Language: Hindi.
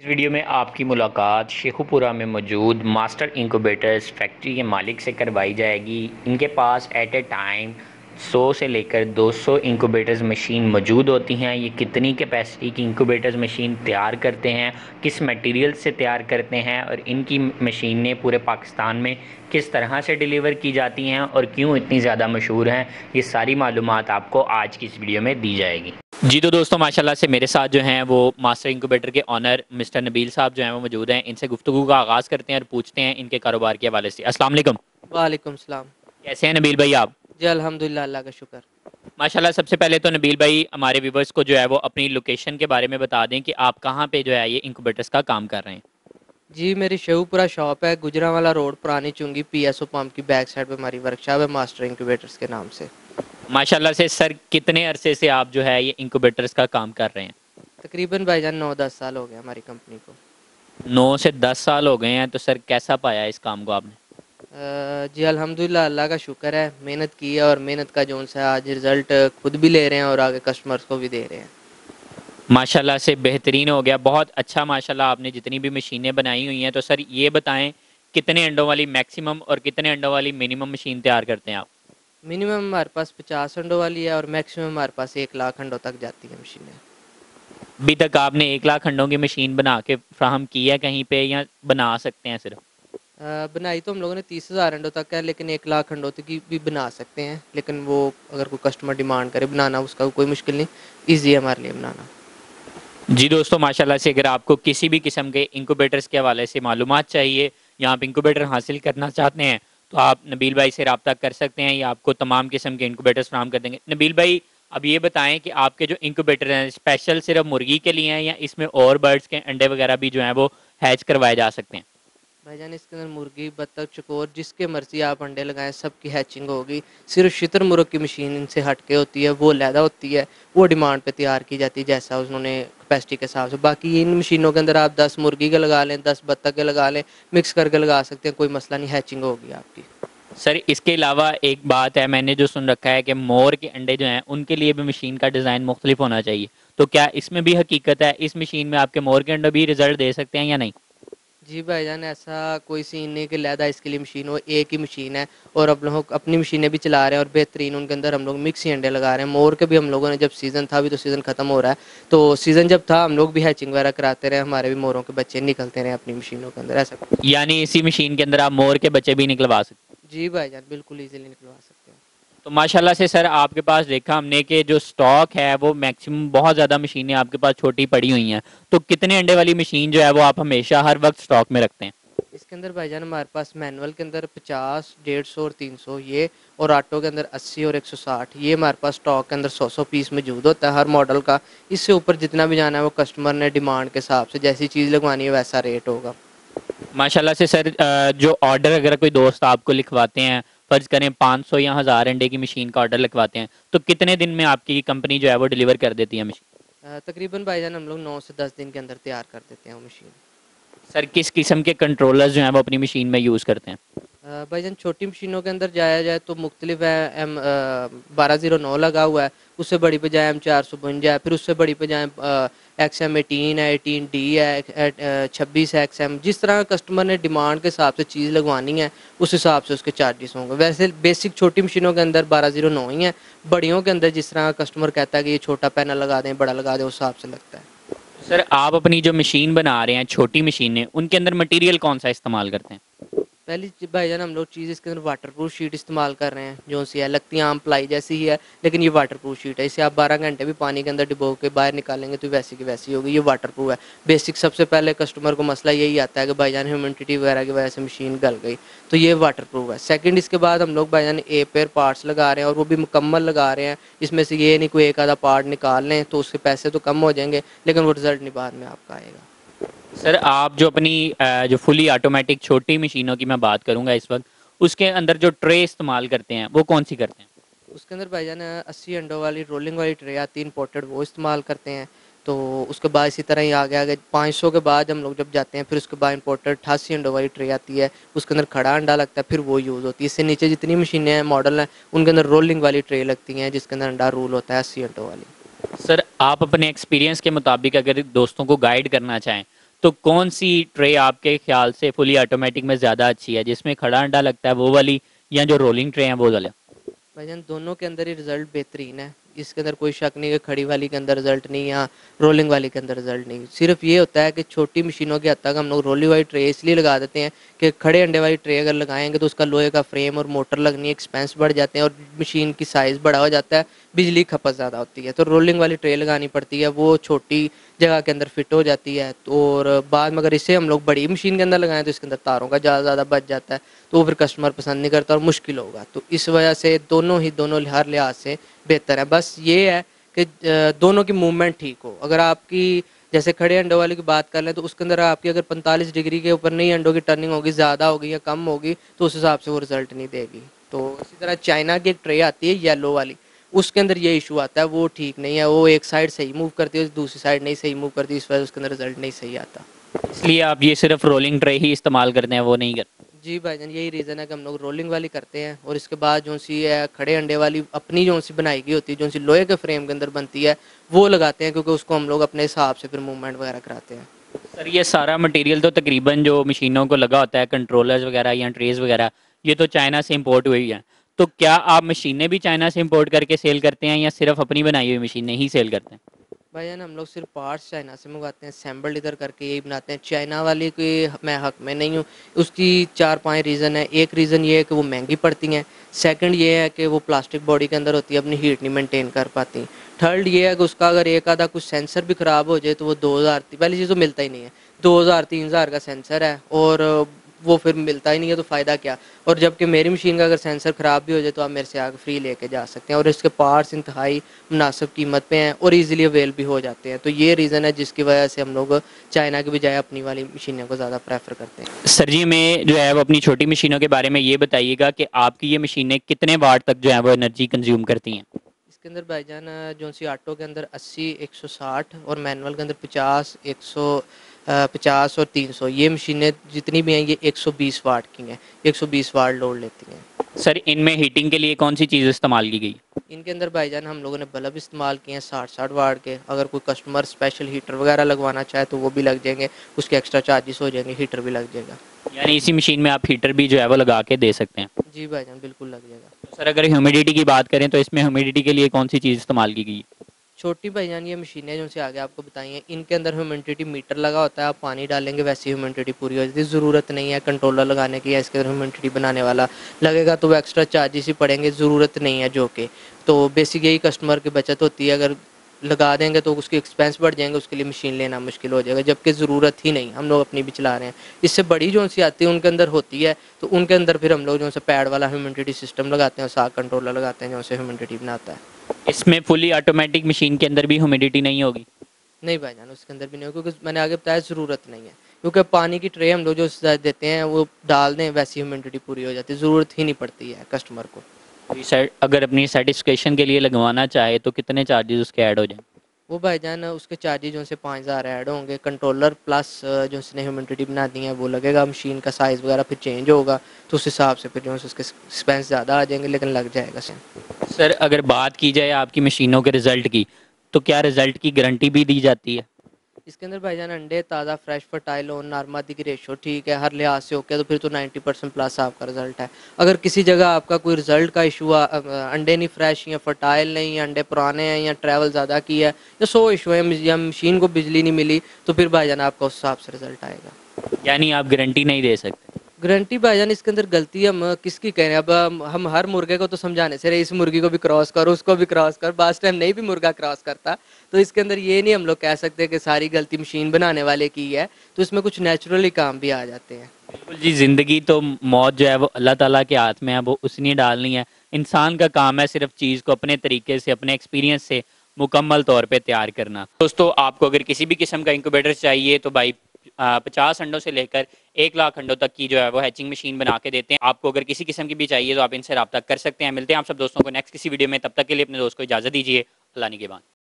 इस वीडियो में आपकी मुलाकात शेखुपुरा में मौजूद मास्टर इंक्यूबेटर्स फैक्ट्री के मालिक से करवाई जाएगी। इनके पास एट ए टाइम 100 से लेकर 200 इंक्यूबेटर्स मशीन मौजूद होती हैं। ये कितनी कैपेसिटी की इंक्यूबेटर्स मशीन तैयार करते हैं, किस मटेरियल से तैयार करते हैं और इनकी मशीनें पूरे पाकिस्तान में किस तरह से डिलीवर की जाती हैं और क्यों इतनी ज़्यादा मशहूर हैं, ये सारी मालूमात आपको आज की इस वीडियो में दी जाएगी। जी तो दोस्तों, माशाल्लाह से मेरे साथ जो हैं वो मास्टर इंक्यूबेटर के ऑनर मिस्टर नबील साहब जो हैं वो मौजूद हैं। इनसे गुफ्तगू का आगाज़ करते हैं और पूछते हैं इनके कारोबार के हवाले से। अस्सलाम वालेकुम। वालेकुम सलाम। कैसे हैं नबील भाई आप? जी अल्हम्दुलिल्लाह, अल्लाह का शुक्र। माशाल्लाह, सबसे पहले तो नबील भाई हमारे व्यूवर्स को जो है वो अपनी लोकेशन के बारे में बता दें कि आप कहाँ पे जो है ये इंक्यूबेटर्स का काम कर रहे हैं। जी मेरी शेखुपुरा शॉप है, गुजरांवाला रोड, पुरानी चुंगी, पीएसओ पंप की बैक साइड पे हमारी वर्कशॉप है मास्टर इंक्यूबेटर्स के नाम से। माशाल्लाह से सर, कितने अरसे से आप जो है ये इंक्यूबेटर्स का काम कर रहे हैं? तकरीबन भाईजान 9-10 साल हो गए हमारी कंपनी को। 9 से 10 साल हो गए हैं। तो सर कैसा पाया इस काम को आपने? जी अल्हम्दुलिल्लाह, अल्लाह का शुक्र है। मेहनत की है और मेहनत का जो सा आज रिज़ल्ट खुद भी ले रहे हैं और आगे कस्टमर्स को भी दे रहे हैं। माशाल्लाह से बेहतरीन हो गया, बहुत अच्छा। माशाल्लाह आपने जितनी भी मशीनें बनाई हुई हैं, तो सर ये बताएं कितने अंडों वाली मैक्सिमम और कितने अंडों वाली मिनिमम मशीन तैयार करते हैं आप? मिनिमम हमारे पास 50 अंडों वाली है और मैक्सिमम हमारे पास 1 लाख अंडों तक जाती है मशीनें। अभी तक आपने 1 लाख अंडों की मशीन बना के फ्राहम की है कहीं पे, या बना सकते हैं सिर्फ? बनाई तो हम लोगों ने 30,000 अंडों तक है, लेकिन 1 लाख अंडों तक की भी बना सकते हैं। लेकिन वो अगर कोई कस्टमर डिमांड करे बनाना, उसका कोई मुश्किल नहीं, ईजी है हमारे लिए बनाना। जी दोस्तों, माशाल्लाह से अगर आपको किसी भी किस्म के इंक्यूबेटर्स के हवाले से मालूमात चाहिए या आप इंक्यूबेटर हासिल करना चाहते हैं तो आप नबील भाई से रब्ता कर सकते हैं। ये आपको तमाम किस्म के इंक्यूबेटर्स फराहम कर देंगे। नबील भाई, अब ये बताएं कि आपके जो इंक्यूबेटर हैं स्पेशल सिर्फ मुर्गी के लिए हैं या इसमें और बर्ड्स के अंडे वगैरह भी जो हैं वो हैच करवाए जा सकते हैं? भाईजान इसके अंदर मुर्गी, बत्तख, चकोर, जिसके मर्जी आप अंडे लगाएं सबकी हैचिंग होगी। सिर्फ शुतुरमुर्ग की मशीन इनसे हटके होती है, वो लैदा होती है, वो डिमांड पे तैयार की जाती है जैसा उन्होंने कैपेसिटी के हिसाब से। बाकी इन मशीनों के अंदर आप 10 मुर्गी के लगा लें, 10 बत्तख के लगा लें, मिक्स करके लगा सकते हैं, कोई मसला नहीं, हैचिंग होगी आपकी। सर इसके अलावा एक बात है, मैंने जो सुन रखा है कि मोर के अंडे जो हैं उनके लिए भी मशीन का डिज़ाइन मुख्तलिफ होना चाहिए, तो क्या इसमें भी हकीकत है? इस मशीन में आपके मोर के अंडे भी रिजल्ट दे सकते हैं या नहीं? जी भाईजान, ऐसा कोई सीन नहीं कि लैदा इसके लिए मशीन हो, एक ही मशीन है और अब लोग अपनी मशीनें भी चला रहे हैं और बेहतरीन उनके अंदर हम लोग मिक्स ही अंडे लगा रहे हैं। मोर के भी हम लोगों ने जब सीज़न था, अभी तो सीज़न ख़त्म हो रहा है, तो सीज़न जब था हम लोग भी हैचिंग वगैरह कराते रहे, हमारे भी मोरों के बच्चे निकलते रहे अपनी मशीनों के अंदर। ऐसा यानी इसी मशीन के अंदर आप मोर के बच्चे भी निकलवा सकते हैं? जी भाईजान, बिल्कुल ईजिली निकलवा सकते हैं। तो माशाल्लाह से सर, आपके पास देखा हमने कि जो स्टॉक है वो मैक्सिमम बहुत ज़्यादा मशीनें आपके पास छोटी पड़ी हुई हैं, तो कितने अंडे वाली मशीन जो है वो आप हमेशा हर वक्त स्टॉक में रखते हैं? इसके अंदर भाईजान हमारे पास मैनुअल के अंदर 50, 150 और 300 ये, और ऑटो के अंदर 80 और 160 ये हमारे पास स्टॉक के अंदर 100 पीस मौजूद होता है हर मॉडल का। इससे ऊपर जितना भी जाना है वो कस्टमर ने डिमांड के हिसाब से, जैसी चीज़ लगवानी है वैसा रेट होगा। माशाल्लाह से सर, जो ऑर्डर अगर कोई दोस्त आपको लिखवाते हैं, फ़र्ज़ करें 500 या 1000 अंडे की मशीन का ऑर्डर लिखवाते हैं, तो कितने दिन में आपकी कंपनी जो है वो डिलीवर कर देती है मशीन? तकरीबन भाईजान हम लोग 9 से 10 दिन के अंदर तैयार कर देते हैं वो मशीन। सर किस किस्म के कंट्रोलर्स जो हैं वो अपनी मशीन में यूज़ करते हैं? भाईजान छोटी मशीनों के अंदर जाया जाए तो मुख्तलिफ है। एम 1209 लगा हुआ है, उससे बड़ी पे जाए M452 है, फिर उससे बड़ी पे जाए XM18 है, 18D है, 26 है XM। जिस तरह कस्टमर ने डिमांड के हिसाब से चीज़ लगवानी है उस हिसाब से उसके चार्जेस होंगे। वैसे बेसिक छोटी मशीनों के अंदर 1209 ही है, बड़ियों के अंदर जिस तरह कस्टमर कहता है कि ये छोटा पैनल लगा दें, बड़ा लगा दें, उस हिसाब से लगता है। सर आप अपनी जो मशीन बना रहे हैं छोटी मशीनें, उनके अंदर मटेरियल कौन सा इस्तेमाल करते हैं? पहली भाईजान हम लोग चीज़ इसके अंदर वाटरप्रूफ शीट इस्तेमाल कर रहे हैं, जो सी है लगती है आम प्लाई जैसी ही है, लेकिन ये वाटरप्रूफ शीट है। इसे आप 12 घंटे भी पानी के अंदर डुबो के बाहर निकालेंगे तो वैसी की वैसी होगी, ये वाटरप्रूफ है। बेसिक सबसे पहले कस्टमर को मसला यही आता है कि भाईजान ह्यूमिडिटी वगैरह की वजह से मशीन गल गई, तो ये वाटरप्रूफ है। सेकंड, इसके बाद हम लोग भाईजान ए पेयर पार्ट्स लगा रहे हैं और वो भी मुकम्मल लगा रहे हैं। इसमें से ये नहीं कोई एक आधा पार्ट निकाल लें तो उसके पैसे तो कम हो जाएंगे, लेकिन वो रिजल्ट नहीं बाद में आपका आएगा। सर आप जो अपनी जो फुली ऑटोमेटिक छोटी मशीनों की मैं बात करूंगा इस वक्त, उसके अंदर जो ट्रे इस्तेमाल करते हैं वो कौन सी करते हैं? उसके अंदर भाईजान 80 अंडों वाली रोलिंग वाली ट्रे आती है इंपोर्टेड, वो इस्तेमाल करते हैं। तो उसके बाद इसी तरह ही आगे आगे 500 के बाद हम लोग जब जाते हैं, फिर उसके बाद इंपोर्टेड 88 अंडों वाली ट्रे आती है, उसके अंदर खड़ा अंडा लगता है, फिर वो यूज़ होती है। इससे नीचे जितनी मशीनें हैं मॉडल हैं उनके अंदर रोलिंग वाली ट्रे लगती हैं जिसके अंदर अंडा रूल होता है 80 अंडों वाली। सर आप अपने एक्सपीरियंस के मुताबिक अगर दोस्तों को गाइड करना चाहें तो कौन सी ट्रे आपके ख्याल से फुली ऑटोमेटिक में ज़्यादा अच्छी है, जिसमें खड़ा अंडा लगता है वो वाली, या जो रोलिंग ट्रे है वो वाला? भाईजान दोनों के अंदर ही रिजल्ट बेहतरीन है, इसके अंदर कोई शक नहीं कि खड़ी वाली के अंदर रिजल्ट नहीं या रोलिंग वाली के अंदर रिजल्ट नहीं। सिर्फ ये होता है कि छोटी मशीनों के हद तक हम लोग रोलिंग वाली ट्रे इसलिए लगा देते हैं कि खड़े अंडे वाली ट्रे अगर लगाएंगे तो उसका लोहे का फ्रेम और मोटर लगनी एक्सपेंस बढ़ जाते हैं और मशीन की साइज़ बड़ा हो जाता है, बिजली खपत ज़्यादा होती है। तो रोलिंग वाली ट्रे लगानी पड़ती है, वो छोटी जगह के अंदर फिट हो जाती है। तो और बाद में अगर इसे हम लोग बड़ी मशीन के अंदर लगाएं तो इसके अंदर तारों का ज़्यादा बच जाता है, तो वो फिर कस्टमर पसंद नहीं करता और मुश्किल होगा। तो इस वजह से दोनों हर लिहाज से बेहतर है। बस ये है कि दोनों की मूवमेंट ठीक हो। अगर आपकी जैसे खड़े अंडों वाले की बात कर लें तो उसके अंदर आपकी अगर 45 डिग्री के ऊपर नहीं अंडों की टर्निंग होगी, ज़्यादा होगी या कम होगी, तो उस हिसाब से वो रिजल्ट नहीं देगी। तो इसी तरह चाइना की एक ट्रे आती है येलो वाली, उसके अंदर ये इशू आता है, वो ठीक नहीं है, वो एक साइड सही मूव करती है, दूसरी साइड नहीं सही मूव करती, इस वजह से उसके अंदर रिजल्ट नहीं सही आता। इसलिए आप ये सिर्फ रोलिंग ट्रे ही इस्तेमाल करते हैं, वो नहीं करते? जी भाईजान यही रीज़न है कि हम लोग रोलिंग वाली करते हैं और इसके बाद जो सी है खड़े अंडे वाली अपनी जो सी बनाई गई होती है, जो सी लोहे के फ्रेम के अंदर बनती है, वो लगाते हैं, क्योंकि उसको हम लोग अपने हिसाब से फिर मूवमेंट वगैरह कराते हैं। सर ये सारा मटेरियल तो तकरीबन जो मशीनों को लगा होता है, कंट्रोलर्स वगैरह या ट्रेस वगैरह, ये तो चाइना से इंपोर्ट हुई है। तो क्या आप मशीनें भी चाइना से इंपोर्ट करके सेल करते हैं या सिर्फ अपनी बनाई हुई मशीनें ही सेल करते हैं? भाईजान हम लोग सिर्फ पार्ट्स चाइना से मंगवाते हैं, असेंबल्ड इधर करके यही बनाते हैं। चाइना वाली की मैं हक में नहीं हूँ। उसकी 4-5 रीज़न है। एक रीज़न ये है कि वो महंगी पड़ती हैं। सेकंड ये है कि वो प्लास्टिक बॉडी के अंदर होती है, अपनी हीट नहीं मेंटेन कर पाती। थर्ड ये है कि उसका अगर एक आधा कुछ सेंसर भी ख़राब हो जाए तो वो 2000, पहली चीज़ तो मिलता ही नहीं है। 2000-3000 का सेंसर है और वो फिर मिलता ही नहीं है, तो फ़ायदा क्या। और जबकि मेरी मशीन का अगर सेंसर ख़राब भी हो जाए तो आप मेरे से आके फ्री लेके जा सकते हैं, और इसके पार्ट्स इंतहाई मुनासिब कीमत पे हैं और इजीली अवेल भी हो जाते हैं। तो ये रीज़न है जिसकी वजह से हम लोग चाइना की बजाय अपनी वाली मशीनों को ज़्यादा प्रेफर करते हैं। सर जी हमें जो है वो अपनी छोटी मशीनों के बारे में ये बताइएगा कि आपकी ये मशीनें कितने वाट तक जो है वो एनर्जी कंज्यूम करती हैं? इसके अंदर भाईजान जो सी ऑटो के अंदर 80, 160 और मैनुअल के अंदर 50, 150 और 300, ये मशीनें जितनी भी हैं ये 120 वाट की हैं, 120 वाट लोड लेती हैं। सर इनमें हीटिंग के लिए कौन सी चीज़ इस्तेमाल की गई? इनके अंदर भाईजान हम लोगों ने बल्ब इस्तेमाल किए हैं 60-60 वाट के। अगर कोई कस्टमर स्पेशल हीटर वगैरह लगवाना चाहे तो वो भी लग जाएंगे, उसके एक्स्ट्रा चार्जेस हो जाएंगे, हीटर भी लग जाएगा। यानी इसी मशीन में आप हीटर भी जो है वो लगा के दे सकते हैं? जी भाईजान बिल्कुल लग जाएगा। तो सर अगर ह्यूमिडिटी की बात करें तो इसमें ह्यूमिडिटी के लिए कौन सी चीज़ इस्तेमाल की गई? छोटी भाईजान ये मशीनें जो से आगे आपको बताई हैं, इनके अंदर ह्यूमिडिटी मीटर लगा होता है, आप पानी डालेंगे वैसे ही ह्यूमिडिटी पूरी हो जाती है। ज़रूरत नहीं है कंट्रोलर लगाने की या इसके अंदर ह्यूमिडिटी बनाने वाला लगेगा तो वो एक्स्ट्रा चार्जेस ही पड़ेंगे, ज़रूरत नहीं है जो कि। तो बेसिक यही कस्टमर की बचत होती है। अगर लगा देंगे तो उसके एक्सपेंस बढ़ जाएंगे, उसके लिए मशीन लेना मुश्किल हो जाएगा, जबकि ज़रूरत ही नहीं, हम लोग अपनी भी चला रहे हैं। इससे बड़ी जो सी आती है उनके अंदर होती है, तो उनके अंदर फिर हम लोग जो से पैड वाला ह्यूमिडिटी सिस्टम लगाते हैं और साथ कंट्रोलर लगाते हैं जो से ह्यूमिडिटी बनाता है। इसमें फुली ऑटोमेटिक मशीन के अंदर भी ह्यूमिडिटी नहीं होगी? नहीं भाईजान उसके अंदर भी नहीं हो, क्योंकि मैंने आगे बताया ज़रूरत नहीं है। क्योंकि पानी की ट्रे हम लोग जो देते हैं वो डाल दें वैसी ह्यूमिडिटी पूरी हो जाती है, ज़रूरत ही नहीं पड़ती है कस्टमर को। अगर अपनी सेटिस्फेक्शन के लिए लगवाना चाहे तो कितने चार्जेस उसके ऐड हो जाए? वो भाईजान उसके चार्जेस जो से 5000 ऐड होंगे, कंट्रोलर प्लस जो उसने ह्यूमिडिटी बना दी है वो लगेगा, मशीन का साइज़ वगैरह फिर चेंज होगा, तो उस हिसाब से फिर जो है उसके एक्सपेंस ज़्यादा आ जाएंगे, लेकिन लग जाएगा सेम। सर अगर बात की जाए आपकी मशीनों के रिज़ल्ट की, तो क्या रिज़ल्ट की गारंटी भी दी जाती है? इसके अंदर भाईजान अंडे ताज़ा फ्रेश फर्टाइल हो, नॉर्मल की रेशो ठीक है, हर लिहाज से ओके, तो फिर तो 90% प्लस आपका रिजल्ट है। अगर किसी जगह आपका कोई रिजल्ट का इशू अंडे नहीं फ्रेश या फर्टाइल नहीं, अंडे पुराने हैं या ट्रैवल ज़्यादा की है या 100 इशू है या मशीन को बिजली नहीं मिली, तो फिर भाईजान आपका उस हिसाब से रिजल्ट आएगा। यानी आप गारंटी नहीं दे सकते? गारंटी भाईजान इसके अंदर गलती हम किसकी कह रहे हैं। अब हम हर मुर्गे को तो समझाने से रहे इस मुर्गी को भी क्रॉस करो, उसको भी क्रॉस कर, बास टाइम नहीं भी मुर्गा क्रॉस करता, तो इसके अंदर ये नहीं हम लोग कह सकते कि सारी गलती मशीन बनाने वाले की है, तो इसमें कुछ नेचुरली काम भी आ जाते हैं। बिल्कुल जी, ज़िंदगी तो मौत जो है वो अल्लाह ताला के हाथ में है, वो उसने डालनी है। इंसान का काम है सिर्फ चीज़ को अपने तरीके से, अपने एक्सपीरियंस से मुकम्मल तौर पे तैयार करना। दोस्तों आपको अगर किसी भी किस्म का इंक्यूबेटर चाहिए तो भाई 50 अंडों से लेकर 1 लाख अंडों तक की जो है वो हैचिंग मशीन बना के देते हैं। आपको अगर किसी किस्म की भी चाहिए तो आप इनसे रब्ता कर सकते हैं। मिलते हैं आप सब दोस्तों को नेक्स्ट किसी वीडियो में, तब तक के लिए अपने दोस्त को इजाज़त दीजिए। अल्लाह निगहबान।